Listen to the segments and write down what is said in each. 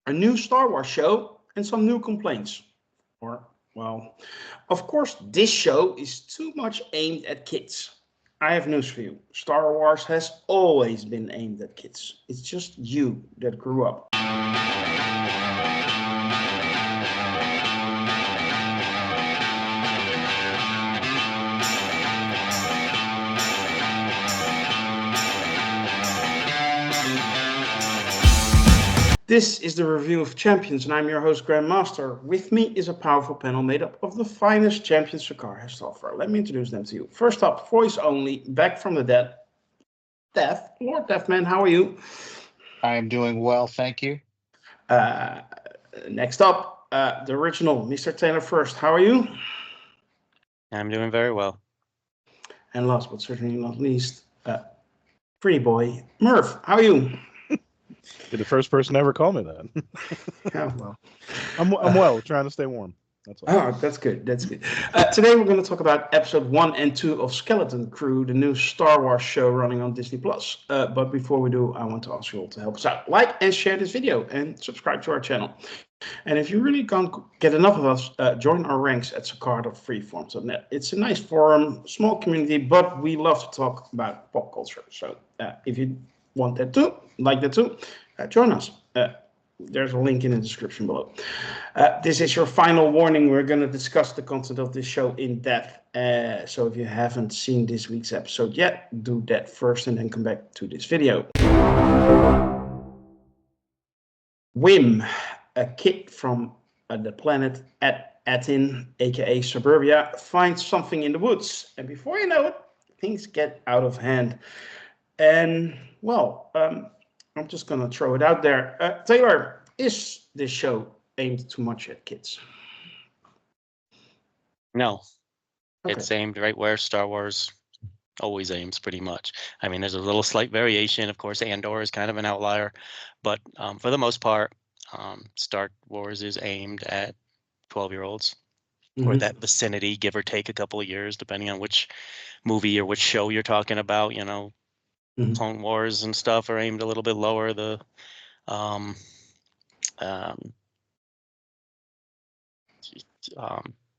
a new Star Wars show, and some new complaints. Or, well, of course, this show is too much aimed at kids. I have news for you. Star Wars has always been aimed at kids. It's just you that grew up. This is the review of Champions, and I'm your host, Grandmaster. With me is a powerful panel made up of the finest champions Sakar has to offer. Let me introduce them to you. First up, voice only, back from the dead, Death. Lord Deathman, how are you? I am doing well, thank you. Uh, Next up, the original, Mr. Taylor First. How are you? I'm doing very well. And last but certainly not least, pretty boy, Merv. How are you? You're the first person to ever call me that. Yeah, well, I'm well, trying to stay warm. That's all. Oh, that's good. That's good. Today we're going to talk about episode 1 and 2 of Skeleton Crew, the new Star Wars show running on Disney Plus. But before we do, I want to ask you all to help us out. Like and share this video and subscribe to our channel. And if you really can't get enough of us, join our ranks at Sakar.freeform.net. It's a nice forum, small community, but we love to talk about pop culture. So if you want that too, like that too, join us. There's a link in the description below. This is your final warning. We're going to discuss the content of this show in depth. So if you haven't seen this week's episode yet, do that first and then come back to this video. Wim, a kid from the planet Atin, aka Suburbia, finds something in the woods. And before you know it, things get out of hand. And, well, I'm just going to throw it out there. Taylor, is this show aimed too much at kids? No, Okay. It's aimed right where Star Wars always aims, pretty much. I mean, there's a little slight variation. Of course, Andor is kind of an outlier, but for the most part, Star Wars is aimed at 12-year-olds or that vicinity, give or take a couple of years, depending on which movie or which show you're talking about. You know, Clone Wars and stuff are aimed a little bit lower. The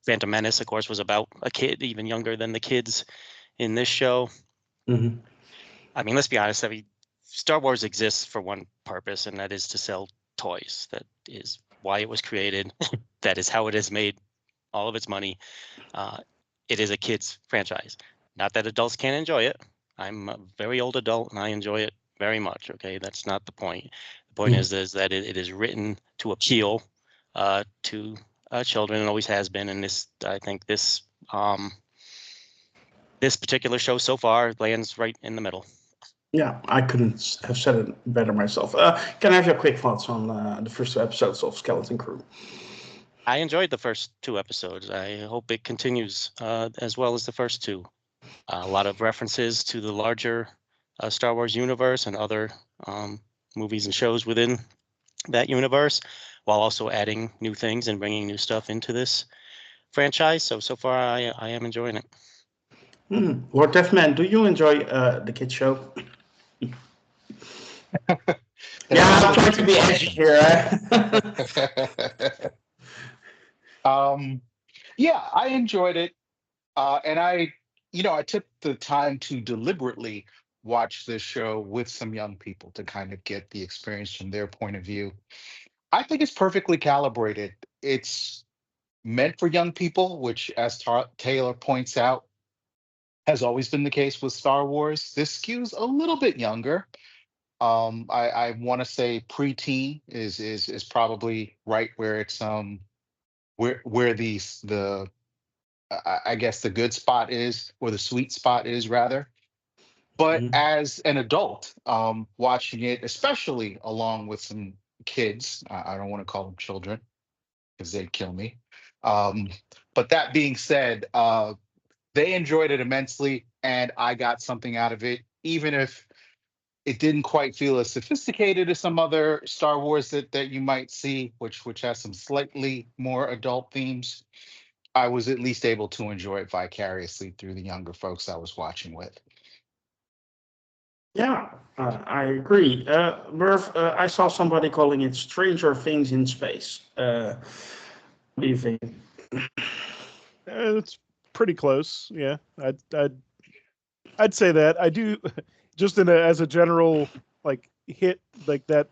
Phantom Menace, of course, was about a kid even younger than the kids in this show. I mean, let's be honest. I mean, Star Wars exists for one purpose, and that is to sell toys. That is why it was created. That is how it has made all of its money. It is a kids franchise. Not that adults can't enjoy it. I'm a very old adult, and I enjoy it very much. Okay, that's not the point. The point is that it is written to appeal to children, and always has been. And this, I think, this particular show so far lands right in the middle. Yeah, I couldn't have said it better myself. Can I have your quick thoughts on the first 2 episodes of Skeleton Crew? I enjoyed the first 2 episodes. I hope it continues as well as the first 2. A lot of references to the larger Star Wars universe and other movies and shows within that universe, while also adding new things and bringing new stuff into this franchise. So far, I am enjoying it. Lord Deathman, do you enjoy the kids show? Yeah, I'm trying to be edgy here. Yeah, I enjoyed it. And I took the time to deliberately watch this show with some young people to kind of get the experience from their point of view. I think it's perfectly calibrated. It's meant for young people, which, as Taylor points out, has always been the case with Star Wars. This skews a little bit younger. I want to say preteen is probably right where it's where the I guess the good spot is, or the sweet spot is rather. But as an adult, watching it, especially along with some kids, I don't want to call them children because they'd kill me. But that being said, they enjoyed it immensely, and I got something out of it, even if it didn't quite feel as sophisticated as some other Star Wars that you might see, which has some slightly more adult themes. I was at least able to enjoy it vicariously through the younger folks I was watching with. Yeah, I agree. Merv, I saw somebody calling it Stranger Things in space. What do you think? It's pretty close. Yeah, I'd say that. I do just as a general like hit like that.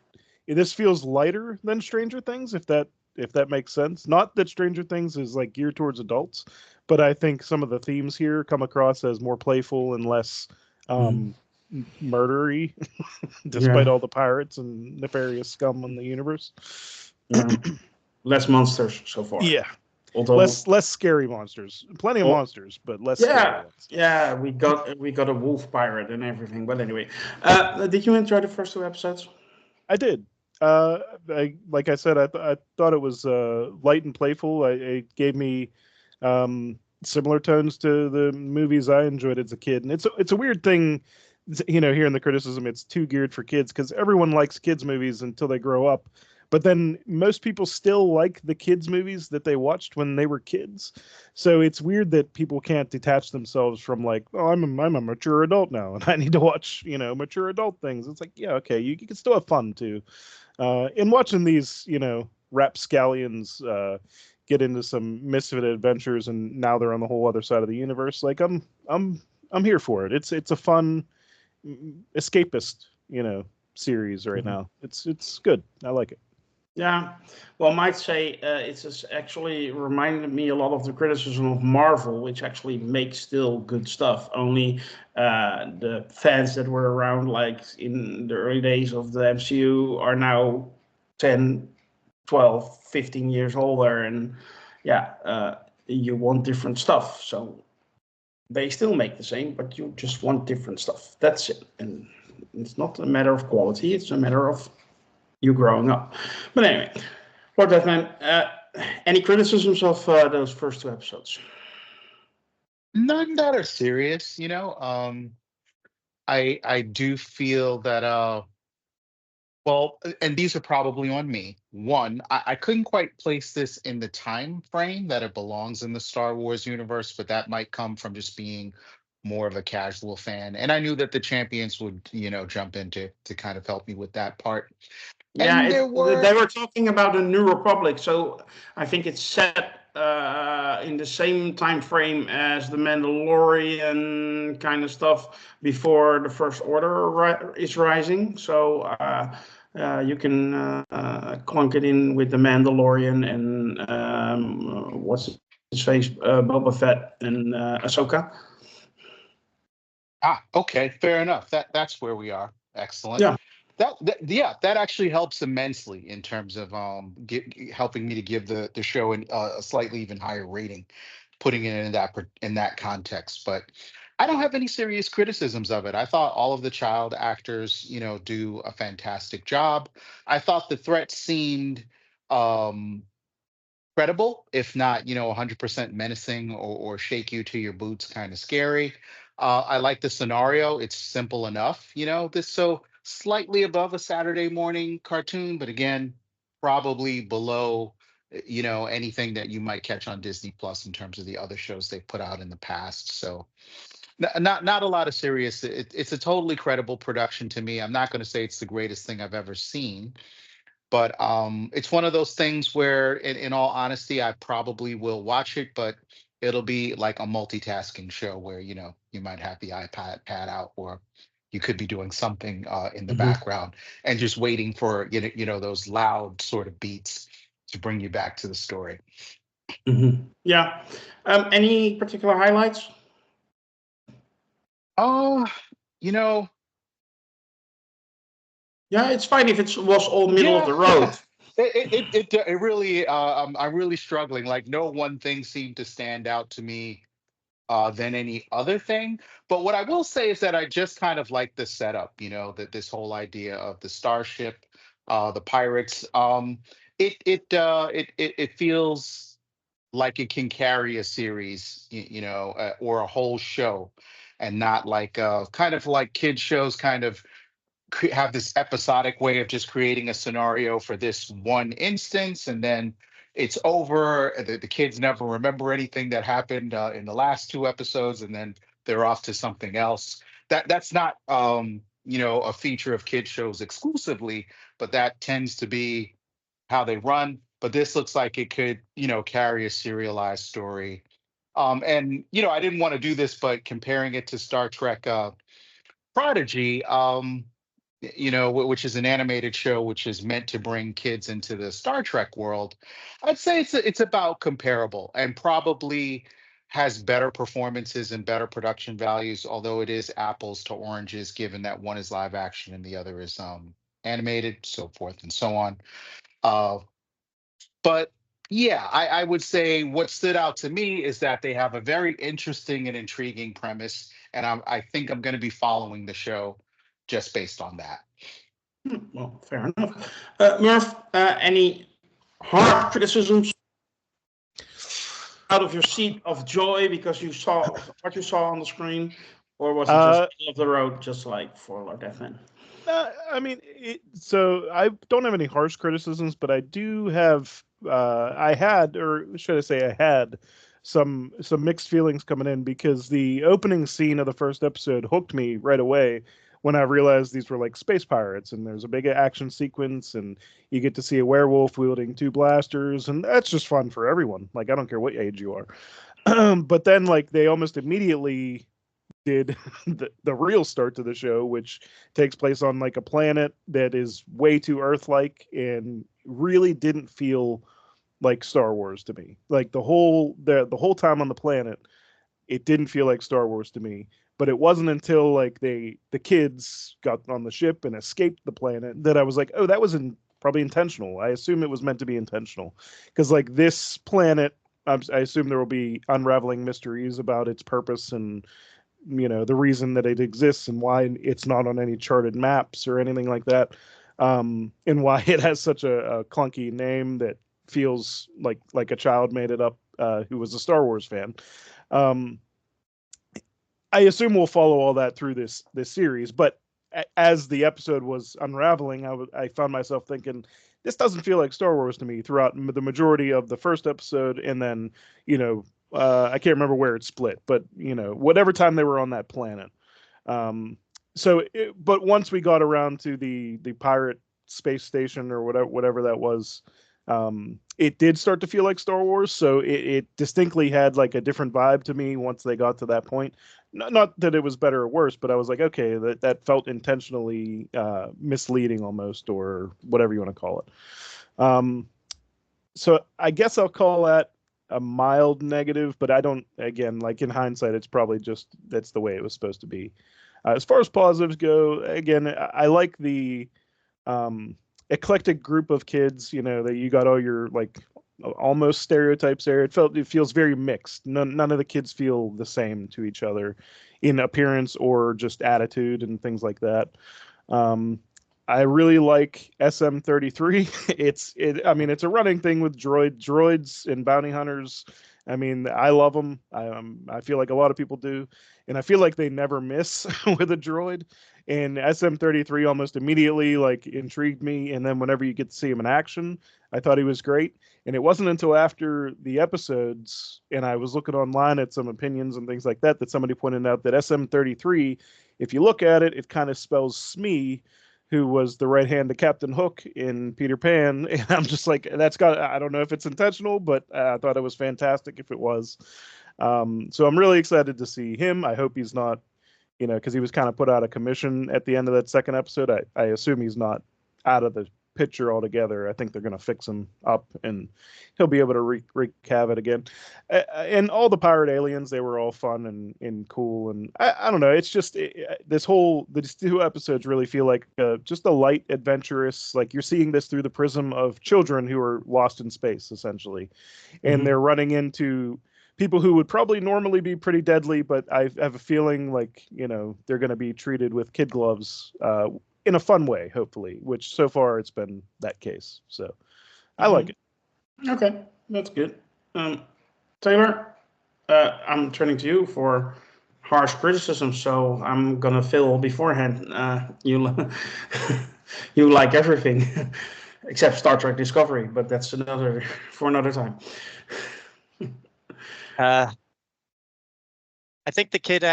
This feels lighter than Stranger Things, if that makes sense. Not that Stranger Things is like geared towards adults, but I think some of the themes here come across as more playful and less Mhm. murdery, despite Yeah, all the pirates and nefarious scum in the universe. yeah. Less monsters so far. Yeah, Although, less scary monsters. Plenty of oh, monsters, but less scary yeah, ones. yeah, we got a wolf pirate and everything. But anyway, did you enjoy the first 2 episodes? I did. Like I said, I thought it was light and playful. It gave me similar tones to the movies I enjoyed as a kid, and it's a weird thing, hearing the criticism. It's too geared for kids because everyone likes kids movies until they grow up. But then most people still like the kids movies that they watched when they were kids. So it's weird that people can't detach themselves from like, oh, I'm a mature adult now and I need to watch, mature adult things. It's like, yeah, okay, you can still have fun too. In watching these, rapscallions get into some misfit adventures and now they're on the whole other side of the universe, like I'm here for it. It's a fun escapist, series right Mhm. now. It's good. I like it. Yeah, well, I might say actually reminded me a lot of the criticism of Marvel, which actually makes still good stuff. Only the fans that were around, like in the early days of the MCU, are now 10, 12, 15 years older, and yeah, you want different stuff. So they still make the same, but you just want different stuff. That's it, and it's not a matter of quality; it's a matter of you growing up. But anyway, Lord Deathman, any criticisms of those first 2 episodes? None that are serious, I do feel that well, and these are probably on me. One, I couldn't quite place this in the time frame that it belongs in the Star Wars universe, but that might come from just being more of a casual fan. And I knew that the champions would, jump in to kind of help me with that part. Yeah, And there they were were talking about the New Republic, so I think it's set in the same time frame as the Mandalorian kind of stuff before the First Order is rising. So you can clunk it in with the Mandalorian and what's his face, Boba Fett and Ahsoka. okay, fair enough. That's where we are. Excellent. Yeah. Yeah, that actually helps immensely in terms of helping me to give the show a slightly even higher rating, putting it in in that context. But I don't have any serious criticisms of it. I thought all of the child actors, do a fantastic job. I thought the threat seemed um, credible, if not, 100% menacing or shake you to your boots, kind of scary. I like the scenario. It's simple enough, this so slightly above a Saturday morning cartoon, but again, probably below, anything that you might catch on Disney Plus in terms of the other shows they've put out in the past. So not a lot of serious. It's a totally credible production to me. I'm not going to say it's the greatest thing I've ever seen, but it's one of those things where in all honesty I probably will watch it, but it'll be like a multitasking show where you might have the iPad pad out, or you could be doing something in the Mhm, background and just waiting for those loud sort of beats to bring you back to the story. mhm. Yeah. Any particular highlights? Oh, you know Yeah, it's fine if it was all middle of yeah. the road. It really I'm really struggling. Like no one thing seemed to stand out to me than any other thing. But what I will say is that I just kind of like the setup, that this whole idea of the starship, the pirates. It feels like it can carry a series, or a whole show, and not like kind of like kid shows, kind of have this episodic way of just creating a scenario for this one instance and then it's over. The kids never remember anything that happened in the last 2 episodes and then they're off to something else. That's not a feature of kid shows exclusively, but that tends to be how they run. But this looks like it could, carry a serialized story. And I didn't want to do this, but comparing it to Star Trek Prodigy, which is an animated show which is meant to bring kids into the Star Trek world, I'd say it's about comparable and probably has better performances and better production values, although it is apples to oranges, given that one is live action and the other is animated, so forth and so on. But yeah, I would say what stood out to me is that they have a very interesting and intriguing premise, and I think I'm going to be following the show just based on that. Well, fair enough. Merv, any hard criticisms out of your seat of joy because you saw what you saw on the screen, or was it just middle of the road, just like for Lord Deathman? I mean, so I don't have any harsh criticisms, but I do have. I had some mixed feelings coming in because the opening scene of the first episode hooked me right away when I realized these were like space pirates, and there's a big action sequence, and you get to see a werewolf wielding 2 blasters, and that's just fun for everyone. Like, I don't care what age you are. But then, like, they almost immediately did the real start to the show, which takes place on like a planet that is way too Earth-like and really didn't feel like Star Wars to me. Like the whole time on the planet, it didn't feel like Star Wars to me. But it wasn't until like the kids got on the ship and escaped the planet that I was like, oh, that was probably intentional. I assume it was meant to be intentional, because like this planet, I assume there will be unraveling mysteries about its purpose and the reason that it exists and why it's not on any charted maps or anything like that, and why it has such a clunky name that feels like a child made it up who was a Star Wars fan. I assume we'll follow all that through this series, but as the episode was unraveling, I found myself thinking, this doesn't feel like Star Wars to me throughout the majority of the first episode, and then I can't remember where it split, but whatever time they were on that planet. But once we got around to the pirate space station or whatever that was, it did start to feel like Star Wars. So it distinctly had like a different vibe to me once they got to that point. Not that it was better or worse, but I was like, okay, that felt intentionally misleading almost, or whatever you want to call it. So I guess I'll call that a mild negative, but I don't, again, like in hindsight, it's probably just that's the way it was supposed to be. As far as positives go, again, I like the eclectic group of kids, that you got all your like almost stereotypes there. It feels very mixed. None of the kids feel the same to each other in appearance or just attitude and things like that. I really like SM-33. I mean, it's a running thing with droids and bounty hunters. I mean, I love them. I feel like a lot of people do, and I feel like they never miss with a droid. And SM-33 almost immediately like intrigued me. And then whenever you get to see him in action, I thought he was great. And it wasn't until after the episodes, and I was looking online at some opinions and things like that, that somebody pointed out that SM-33, if you look at it, it kind of spells Smee, who was the right hand to Captain Hook in Peter Pan. And I'm just like, I don't know if it's intentional, but I thought it was fantastic if it was. So I'm really excited to see him. I hope he's not, because he was kind of put out of commission at the end of that second episode. I assume he's not out of the picture altogether. I think they're going to fix him up and he'll be able to wreak havoc again. And all the pirate aliens, they were all fun and cool. And I don't know. It's just these 2 episodes really feel like just a light, adventurous, like you're seeing this through the prism of children who are lost in space, essentially. And they're running into people who would probably normally be pretty deadly, but I have a feeling like, they're going to be treated with kid gloves in a fun way, hopefully, which so far it's been that case. So I like it. Okay, that's good. Taylor, I'm turning to you for harsh criticism, so I'm going to fill beforehand. You like everything except Star Trek Discovery, but that's for another time. I think the kid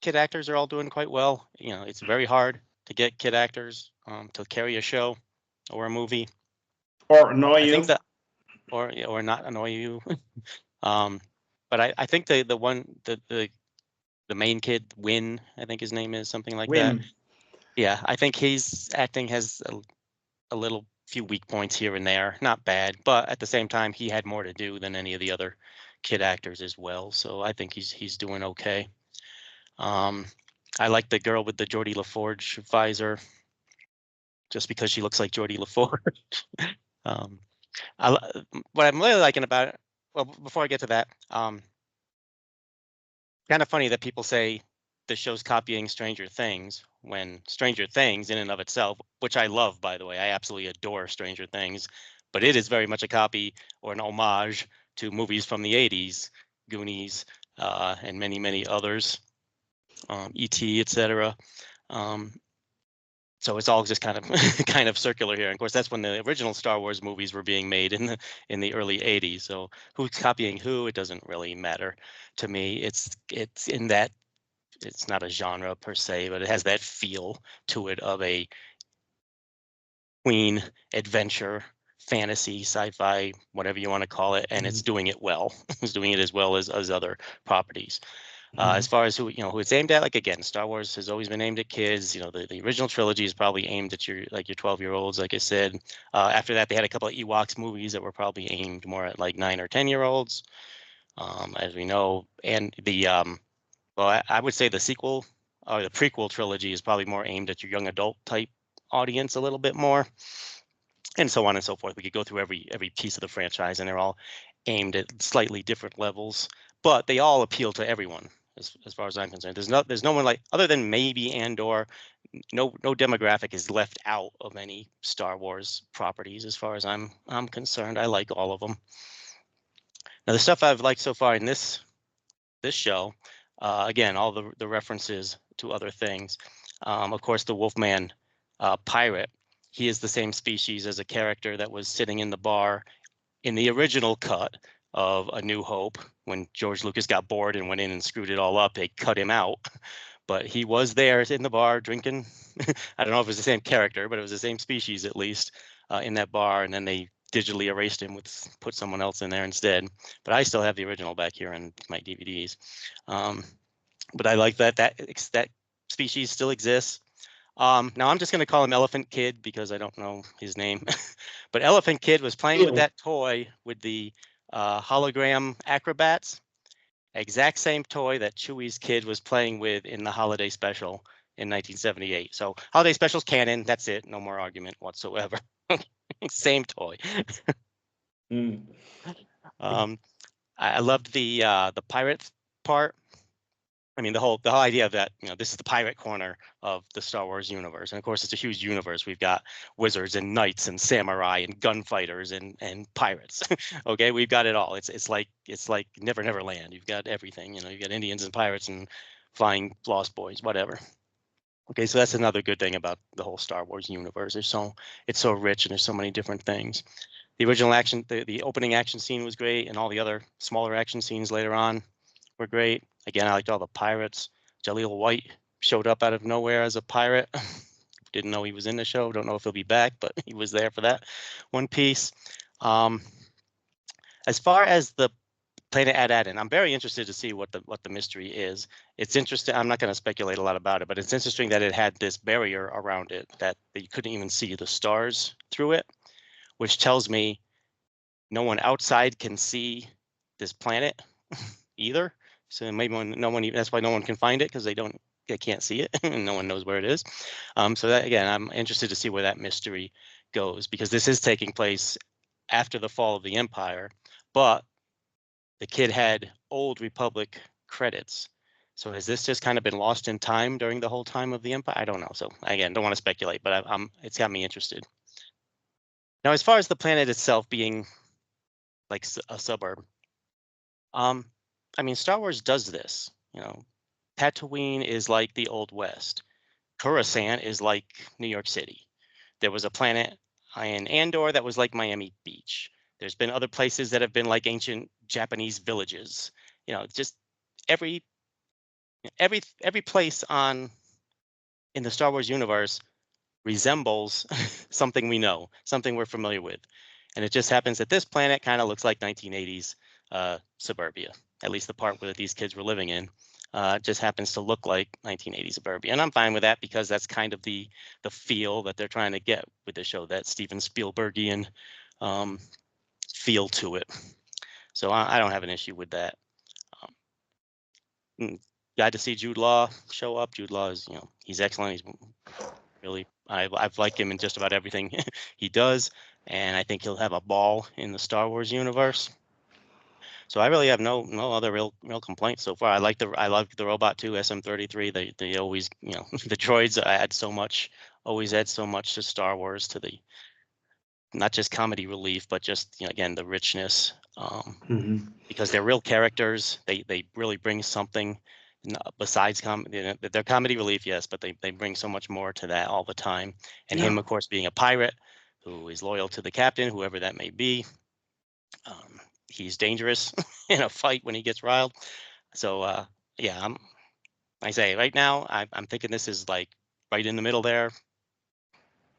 kid actors are all doing quite well. You know, it's very hard to get kid actors to carry a show or a movie, or annoy I you. think that, or not annoy you. But I think the main kid, Win, I think his name is something like that. Win. Yeah, I think his acting has a little few weak points here and there. Not bad, but at the same time, he had more to do than any of the other kid actors as well. So I think he's doing okay. I like the girl with the Geordie LaForge visor, just because she looks like Geordie LaForge. um, what I'm really liking about it. Well, before I get to that, kind of funny that people say the show's copying Stranger Things when Stranger Things in and of itself, which I love, by the way, I absolutely adore Stranger Things, but it is very much a copy or an homage to movies from the 80s, Goonies, and many, many others, E.T., etc. So it's all just kind of kind of circular here. And of course, that's when the original Star Wars movies were being made in the early 80s. So who's copying who, it doesn't really matter to me. It's in that it's not a genre per se, but it has that feel to it of a Queen adventure, fantasy, sci-fi, whatever you want to call it, and it's doing it well. It's doing it as well as other properties. As far as who it's aimed at, like again, Star Wars has always been aimed at kids. You know, the original trilogy is probably aimed at your 12-year-olds, like I said. After that, they had a couple of Ewoks movies that were probably aimed more at like 9 or 10-year-olds, as we know. And the well, I would say the sequel or the prequel trilogy is probably more aimed at your young adult type audience a little bit more, and so on and so forth. We could go through every piece of the franchise, and they're all aimed at slightly different levels, but they all appeal to everyone. As far as I'm concerned, there's no one like, other than maybe Andor, no demographic is left out of any Star Wars properties as far as I'm concerned. I like all of them. Now, the stuff I've liked so far in this show, again, all the references to other things. Of course, the Wolfman pirate, he is the same species as a character that was sitting in the bar in the original cut of A New Hope. When George Lucas got bored and went in and screwed it all up, they cut him out. But he was there in the bar drinking. I don't know if it was the same character, but it was the same species at least in that bar. And then they digitally erased him put someone else in there instead. But I still have the original back here in my DVDs. But I like that species still exists. Now I'm just going to call him Elephant Kid because I don't know his name. But Elephant Kid was playing with that toy with the hologram acrobats. Exact same toy that Chewie's kid was playing with in the holiday special in 1978. So holiday special's canon. That's it. No more argument whatsoever. Same toy. I loved the pirate part. I mean, the whole idea of that, this is the pirate corner of the Star Wars universe. And of course, it's a huge universe. We've got wizards and knights and samurai and gunfighters and pirates. Okay, we've got it all. It's like Never Land. You've got everything. You've got Indians and pirates and flying Lost Boys, whatever. Okay, so that's another good thing about the whole Star Wars universe. It's so rich and there's so many different things. The original action, the opening action scene was great, and all the other smaller action scenes later on were great. Again, I liked all the pirates. Jaleel White showed up out of nowhere as a pirate. Didn't know he was in the show. Don't know if he'll be back, but he was there for that one piece. As far as the Planet Ad-Adin, I'm very interested to see what the mystery is. It's interesting. I'm not going to speculate a lot about it, but it's interesting that it had this barrier around it that you couldn't even see the stars through it, which tells me no one outside can see this planet either. So maybe that's why no one can find it, because they can't see it and no one knows where it is. So that, again, I'm interested to see where that mystery goes, because this is taking place after the fall of the Empire, but the kid had Old Republic credits. So has this just kind of been lost in time during the whole time of the Empire? I don't know. So again, don't want to speculate, but it's got me interested. Now, as far as the planet itself being like a suburb, I mean, Star Wars does this. Tatooine is like the Old West. Coruscant is like New York City. There was a planet in Andor that was like Miami Beach. There's been other places that have been like ancient Japanese villages. Just every every place in the Star Wars universe resembles something we know, something we're familiar with. And it just happens that this planet kind of looks like 1980s suburbia, at least the part where these kids were living in. Just happens to look like 1980s suburbia. And I'm fine with that because that's kind of the feel that they're trying to get with the show, that Steven Spielbergian feel to it. So I don't have an issue with that. Glad to see Jude Law show up. Jude Law is, he's excellent. He's really, I've liked him in just about everything he does, and I think he'll have a ball in the Star Wars universe. So I really have no other real complaints so far. I like the robot too, SM-33. They always, the droids always add so much to Star Wars, to the not just comedy relief, but just again the richness. Because they're real characters. They really bring something besides their comedy relief, yes, but they bring so much more to that all the time. And him, of course, being a pirate who is loyal to the captain, whoever that may be. He's dangerous in a fight when he gets riled. So yeah, I say right now, I'm thinking this is like right in the middle there.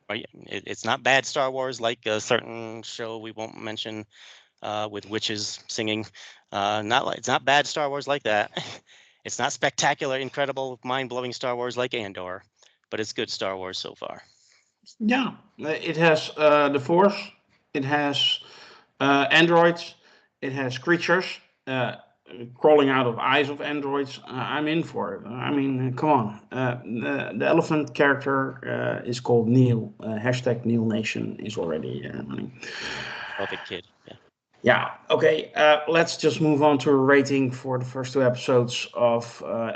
Right, it's not bad Star Wars like a certain show we won't mention with witches singing. It's not bad Star Wars like that. It's not spectacular, incredible, mind-blowing Star Wars like Andor, but it's good Star Wars so far. Yeah, it has the Force, it has androids, it has creatures crawling out of eyes of androids. I'm in for it. I mean, come on. The elephant character is called Neil. Hashtag Neil Nation is already running. Perfect kid. Yeah. Yeah. Okay. Let's just move on to a rating for the first 2 episodes of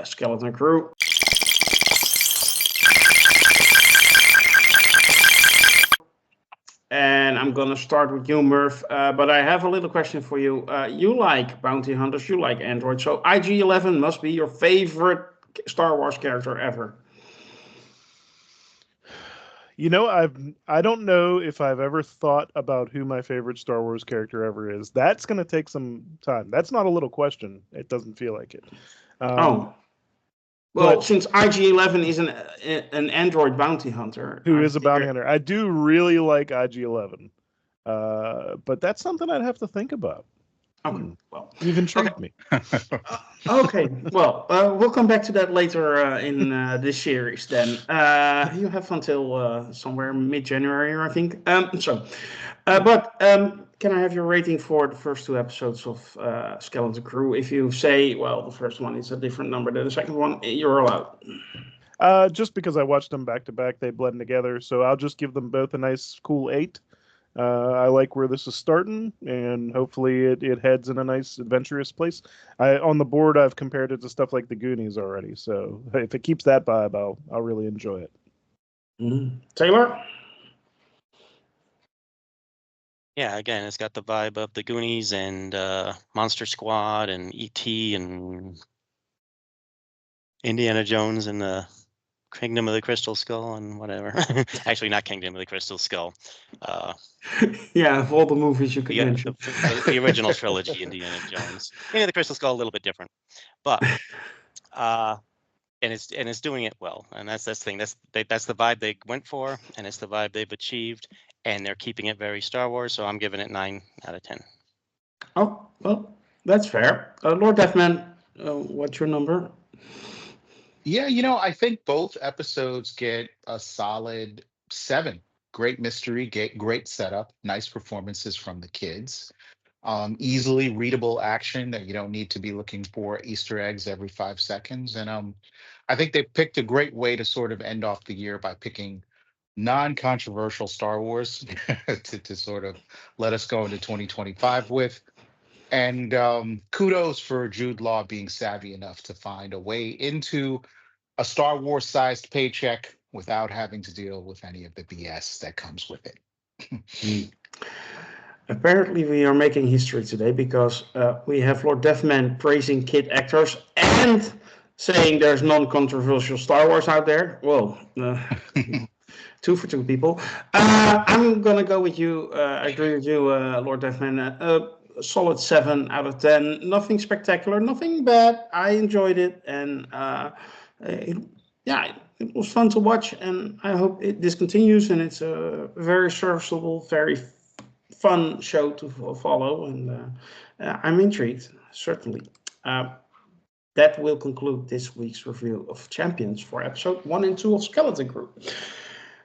Skeleton Crew. And I'm gonna start with you, Merv. But I have a little question for you. You like bounty hunters, you like androids, so IG-11 must be your favorite Star Wars character ever. I don't know if I've ever thought about who my favorite Star Wars character ever is. That's going to take some time. That's not a little question. It doesn't feel like it. Well, since IG-11 is an android bounty hunter. Who is a bounty hunter. I do really like IG-11. But that's something I'd have to think about. Okay, well. You've intrigued me. Okay, well, we'll come back to that later in this series then. You have until somewhere mid-January, I think. But can I have your rating for the first 2 episodes of Skeleton Crew? If you say, well, the first one is a different number than the second one, you're allowed. Just because I watched them back to back, they blend together. So I'll just give them both a nice, cool 8. I like where this is starting, and hopefully it heads in a nice, adventurous place. On the board, I've compared it to stuff like the Goonies already. So if it keeps that vibe, I'll really enjoy it. Taylor? Yeah, again, it's got the vibe of the Goonies and Monster Squad and E.T. and Indiana Jones and the Kingdom of the Crystal Skull and whatever. Actually, not Kingdom of the Crystal Skull. Yeah, of all the movies you could mention. The original trilogy, Indiana Jones. Kingdom of the Crystal Skull, a little bit different. But and it's doing it well. And that's the thing. That's the vibe they went for, and it's the vibe they've achieved. And they're keeping it very Star Wars, so I'm giving it 9 out of 10. Oh, well, that's fair. Lord Deathman, what's your number? Yeah, I think both episodes get a solid 7. Great mystery, great setup, nice performances from the kids. Easily readable action that you don't need to be looking for Easter eggs every 5 seconds. And I think they picked a great way to sort of end off the year by picking non-controversial Star Wars to sort of let us go into 2025 with. And kudos for Jude Law being savvy enough to find a way into a Star Wars-sized paycheck without having to deal with any of the BS that comes with it. Apparently, we are making history today because we have Lord Deathman praising kid actors and saying there's non-controversial Star Wars out there. Well, 2 for 2 people. I'm gonna go with you. I agree with you, Lord Deathman. a solid 7 out of 10. Nothing spectacular, nothing bad. I enjoyed it, and it was fun to watch, and I hope this continues, and it's a very serviceable, very fun show to follow, and I'm intrigued, certainly. That will conclude this week's review of Champions for episode 1 and 2 of Skeleton Crew.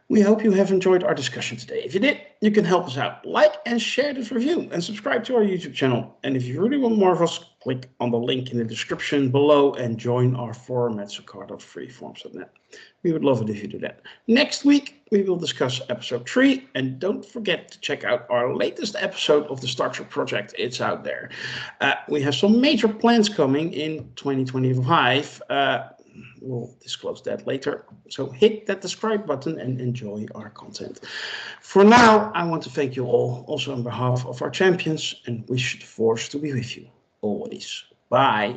We hope you have enjoyed our discussion today. If you did, you can help us out. Like and share this review and subscribe to our YouTube channel. And if you really want more of us, click on the link in the description below and join our forum at succar.freeforms.net. We would love it if you do that. Next week, we will discuss episode 3. And don't forget to check out our latest episode of the Structure Project. It's out there. We have some major plans coming in 2025. We'll disclose that later. So hit that subscribe button and enjoy our content. For now, I want to thank you all, also on behalf of our champions, and wish the force to be with you always. Bye.